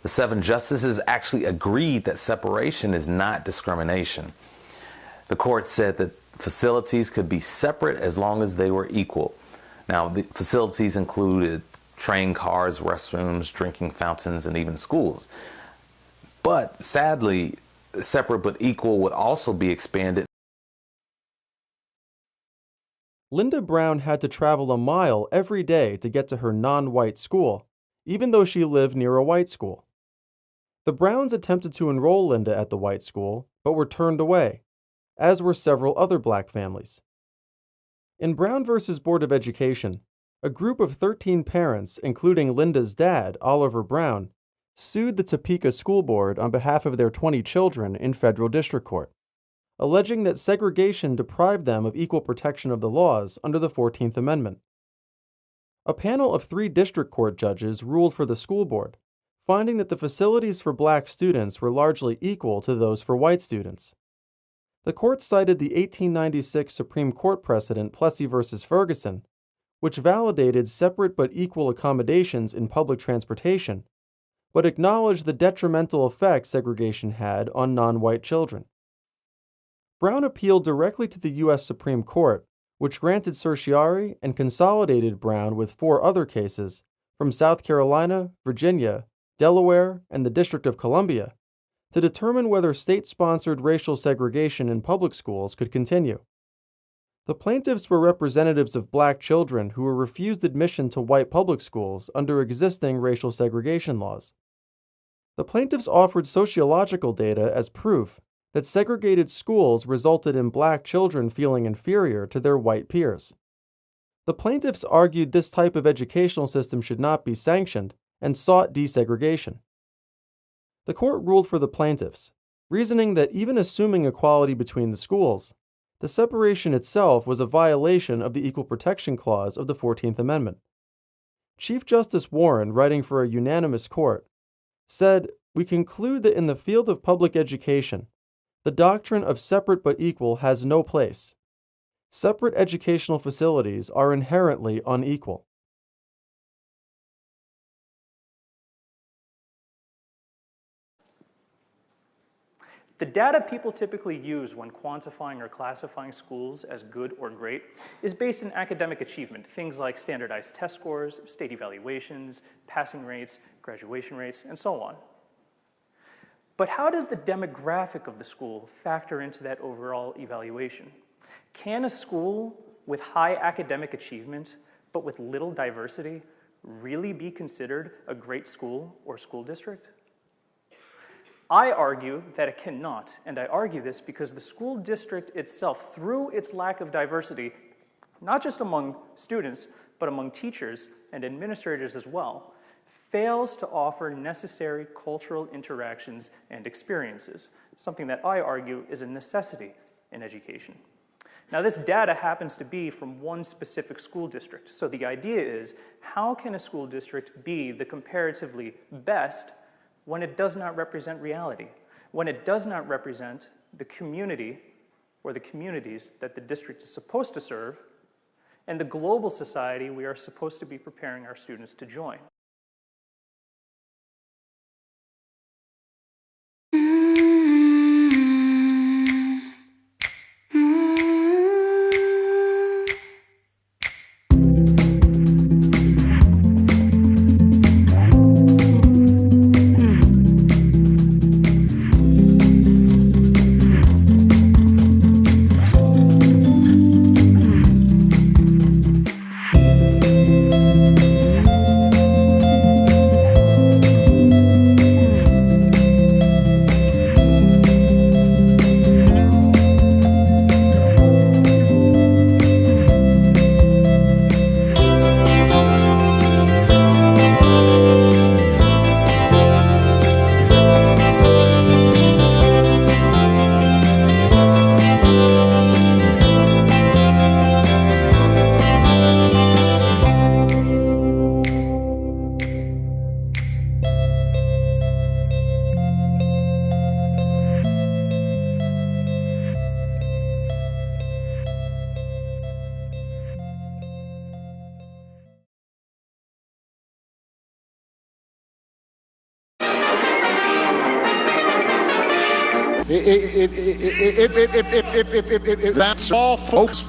The 7 justices actually agreed that separation is not discrimination. The court said that facilities could be separate as long as they were equal. Now, the facilities included train cars, restrooms, drinking fountains, and even schools. But sadly, separate but equal would also be expanded. Linda Brown had to travel a mile every day to get to her non-white school, even though she lived near a white school. The Browns attempted to enroll Linda at the white school, but were turned away, as were several other black families. In Brown v. Board of Education, a group of 13 parents, including Linda's dad, Oliver Brown, sued the Topeka School Board on behalf of their 20 children in federal district court, alleging that segregation deprived them of equal protection of the laws under the 14th Amendment. A panel of 3 district court judges ruled for the school board, finding that the facilities for black students were largely equal to those for white students. The court cited the 1896 Supreme Court precedent Plessy v. Ferguson, which validated separate but equal accommodations in public transportation, but acknowledged the detrimental effect segregation had on non-white children. Brown appealed directly to the U.S. Supreme Court, which granted certiorari and consolidated Brown with 4 other cases from South Carolina, Virginia, Delaware, and the District of Columbia to determine whether state-sponsored racial segregation in public schools could continue. The plaintiffs were representatives of black children who were refused admission to white public schools under existing racial segregation laws. The plaintiffs offered sociological data as proof that segregated schools resulted in black children feeling inferior to their white peers. The plaintiffs argued this type of educational system should not be sanctioned and sought desegregation. The court ruled for the plaintiffs, reasoning that even assuming equality between the schools, the separation itself was a violation of the Equal Protection Clause of the 14th Amendment. Chief Justice Warren, writing for a unanimous court, said, "We conclude that in the field of public education, the doctrine of separate but equal has no place. Separate educational facilities are inherently unequal." The data people typically use when quantifying or classifying schools as good or great is based on academic achievement, things like standardized test scores, state evaluations, passing rates, graduation rates, and so on. But how does the demographic of the school factor into that overall evaluation? Can a school with high academic achievement but with little diversity really be considered a great school or school district? I argue that it cannot, and I argue this because the school district itself, through its lack of diversity, not just among students, but among teachers and administrators as well, fails to offer necessary cultural interactions and experiences, something that I argue is a necessity in education. Now, this data happens to be from one specific school district, so the idea is, how can a school district be the comparatively best when it does not represent reality, when it does not represent the community or the communities that the district is supposed to serve, and the global society we are supposed to be preparing our students to join? If that's all, folks.